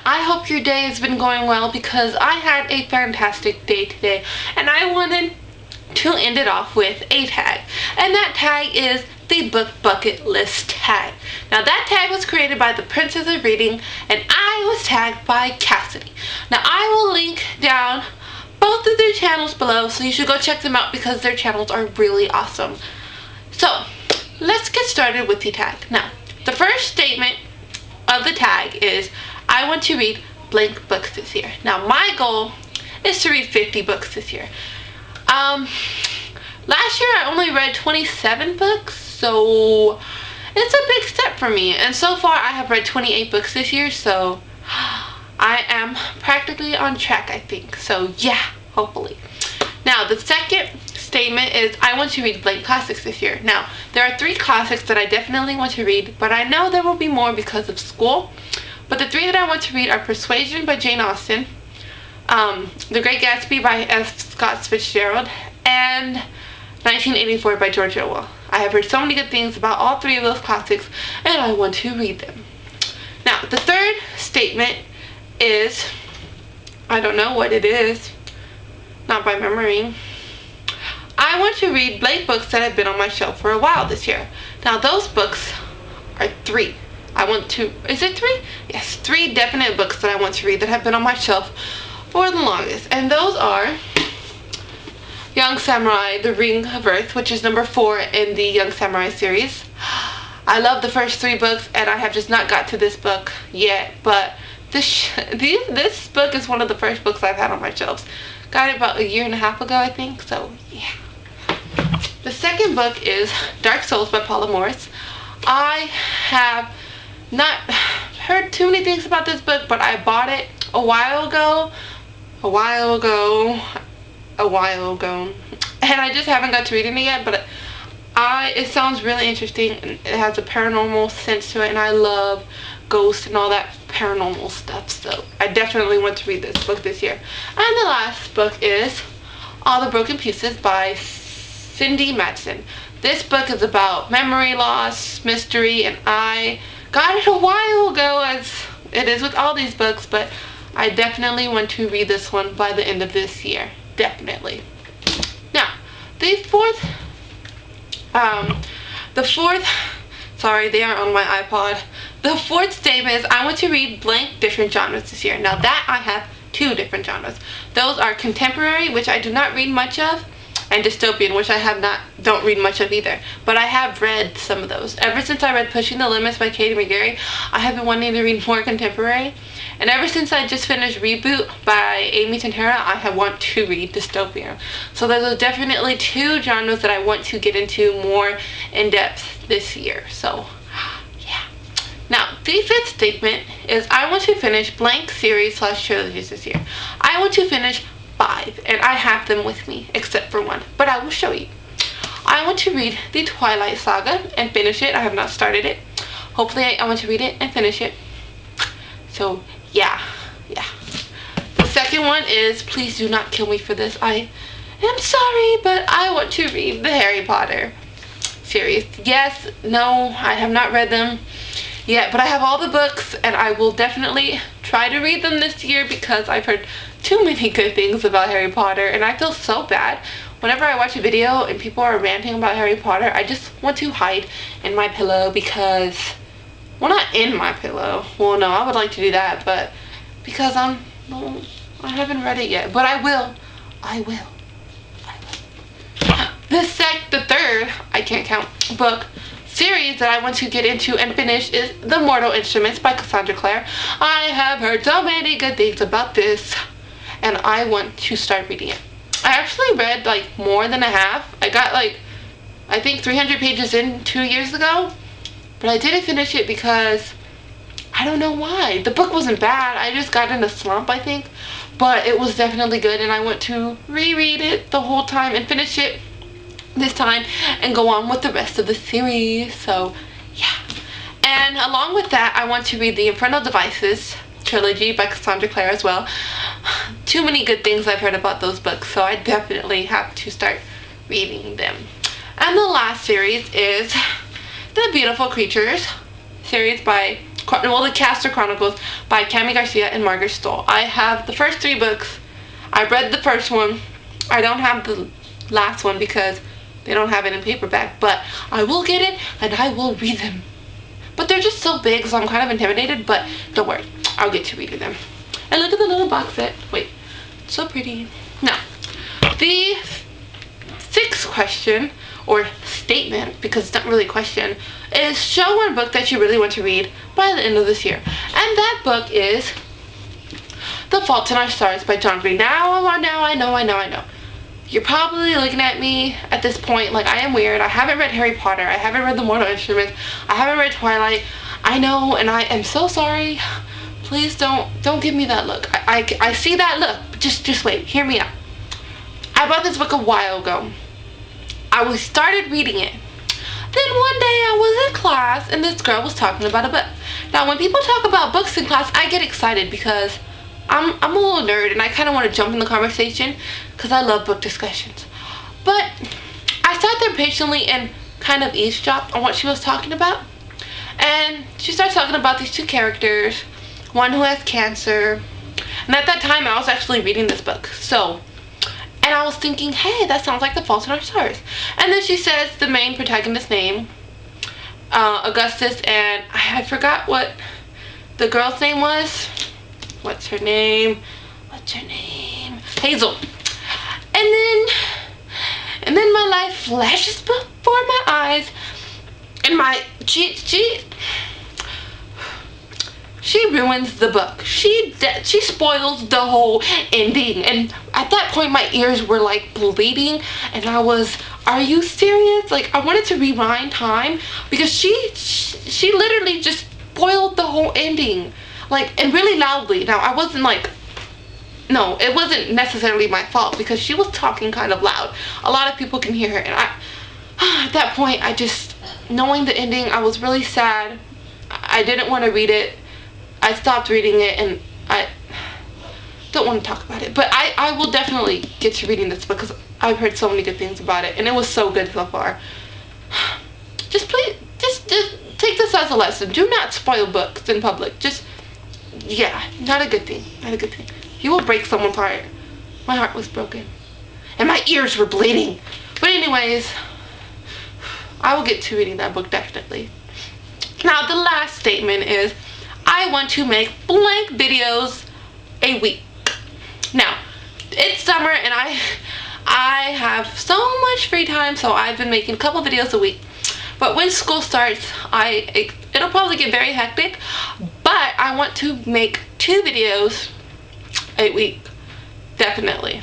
I hope your day has been going well, because I had a fantastic day today, and I wanted to end it off with a tag, and that tag is the book bucket list tag. Now that tag was created by the Princess of Reading, and I was tagged by Kassidy. Now I will link down both of their channels below, so you should go check them out because their channels are really awesome. So let's get started with the tag. Now the first statement of the tag is, I want to read blank books this year. Now my goal is to read 50 books this year. Last year I only read 27 books, so it's a big step for me, and so far I have read 28 books this year, so I am practically on track, I think. So yeah, hopefully. Now the second statement is, I want to read blank classics this year. Now there are 3 classics that I definitely want to read, but I know there will be more because of school. But the 3 that I want to read are Persuasion by Jane Austen, The Great Gatsby by F. Scott Fitzgerald, and 1984 by George Orwell. I have heard so many good things about all 3 of those classics, and I want to read them. Now the third statement is, I don't know what it is, not by memory. I want to read blank books that have been on my shelf for a while this year. Now those books are 3. Is it 3? Yes, 3 definite books that I want to read that have been on my shelf for the longest. And those are Young Samurai, The Ring of Earth, which is number 4 in the Young Samurai series. I love the first 3 books, and I have just not got to this book yet, but this book is one of the first books I've had on my shelves. Got it about a year and a half ago, I think, so yeah. The second book is Dark Souls by Paula Morris. I have not heard too many things about this book, but I bought it a while ago, and I just haven't got to reading it yet, but it sounds really interesting, and it has a paranormal sense to it, and I love ghosts and all that paranormal stuff, so I definitely want to read this book this year. And the last book is All the Broken Pieces by Cindy Madsen. This book is about memory loss, mystery, and I got it a while ago, as it is with all these books, but I definitely want to read this one by the end of this year. Definitely. Now, sorry, they are on my iPod. The fourth statement is, I want to read blank different genres this year. Now that I have 2 different genres. Those are contemporary, which I do not read much of, and dystopian, which I don't read much of either. But I have read some of those. Ever since I read Pushing the Limits by Katie McGarry, I have been wanting to read more contemporary. And ever since I just finished Reboot by Amy Tantera, I want to read dystopian. So those are definitely 2 genres that I want to get into more in depth this year. So yeah. Now the 5th statement is, I want to finish blank series / trilogies this year. I want to finish 5, and I have them with me, except for 1, but I will show you. I want to read the Twilight Saga and finish it. I have not started it. Hopefully I want to read it and finish it. So yeah. The second one is, please do not kill me for this, I am sorry, but I want to read the Harry Potter series. Yes, no, I have not read them yet, but I have all the books, and I will definitely try to read them this year, because I've heard too many good things about Harry Potter, and I feel so bad whenever I watch a video and people are ranting about Harry Potter. I just want to hide in my pillow, because, well, not in my pillow, well, no, I would like to do that, but because I haven't read it yet, but I will. The third, I can't count, book series that I want to get into and finish is The Mortal Instruments by Cassandra Clare. I have heard so many good things about this, and I want to start reading it. I actually read more than a half. I got I think 300 pages in 2 years ago, but I didn't finish it because I don't know why. The book wasn't bad. I just got in a slump, I think, but it was definitely good, and I want to reread it the whole time and finish it this time and go on with the rest of the series. So yeah. And along with that, I want to read the Infernal Devices trilogy by Cassandra Clare as well. Too many good things I've heard about those books, so I definitely have to start reading them. And the last series is The Beautiful Creatures series by The Castor Chronicles by Cami Garcia and Margaret Stoll. I have the first 3 books. I read the first one. I don't have the last one because they don't have it in paperback, but I will get it and I will read them. But they're just so big, so I'm kind of intimidated, but don't worry, I'll get to reading them. And look at the little box set. Wait, so pretty. Now, the 6th question, or statement, because it's not really a question, is show one book that you really want to read by the end of this year. And that book is The Fault in Our Stars by John Green. Now I know. You're probably looking at me at this point like I am weird. I haven't read Harry Potter. I haven't read The Mortal Instruments. I haven't read Twilight. I know, and I am so sorry. Please don't give me that look. I see that look. Just wait. Hear me out. I bought this book a while ago. I started reading it. Then one day I was in class and this girl was talking about a book. Now when people talk about books in class, I get excited because I'm a little nerd and I kind of want to jump in the conversation because I love book discussions. But I sat there patiently and kind of eavesdropped on what she was talking about. And she started talking about these 2 characters, one who has cancer. And at that time I was actually reading this book. And I was thinking, hey, that sounds like The Fault in Our Stars. And then she says the main protagonist's name, Augustus, and I forgot what the girl's name was. What's her name? Hazel. And then my life flashes before my eyes, and she ruins the book. She spoils the whole ending. And at that point, my ears were like bleeding, and I was, are you serious? Like, I wanted to rewind time because she literally just spoiled the whole ending, like, and really loudly. Now, I wasn't like, no, it wasn't necessarily my fault because she was talking kind of loud. A lot of people can hear her, and at that point, knowing the ending, I was really sad. I didn't want to read it. I stopped reading it, and I don't want to talk about it. But I will definitely get to reading this because I've heard so many good things about it, and it was so good so far. Just take this as a lesson. Do not spoil books in public. Not a good thing. Not a good thing. You will break someone's heart. My heart was broken, and my ears were bleeding. But anyways, I will get to reading that book definitely. Now, the last statement is, I want to make blank videos a week. Now, it's summer and I have so much free time, so I've been making a couple videos a week. But when school starts, it'll probably get very hectic, but I want to make 2 videos a week, definitely.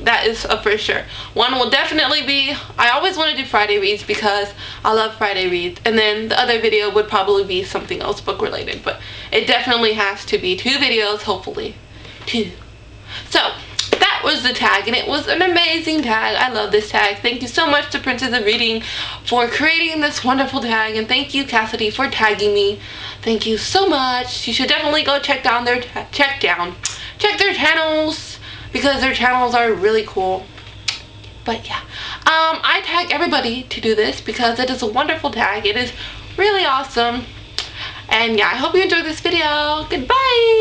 That is a for sure. One will definitely be, I always want to do Friday reads because I love Friday reads. And then the other video would probably be something else book related. But it definitely has to be 2 videos, hopefully. 2. So, that was the tag, and it was an amazing tag. I love this tag. Thank you so much to Princess of Reading for creating this wonderful tag. And thank you, Kassidy, for tagging me. Thank you so much. You should definitely go check their channels, because their channels are really cool. But yeah, I tag everybody to do this because it is a wonderful tag. It is really awesome. And yeah, I hope you enjoyed this video. Goodbye.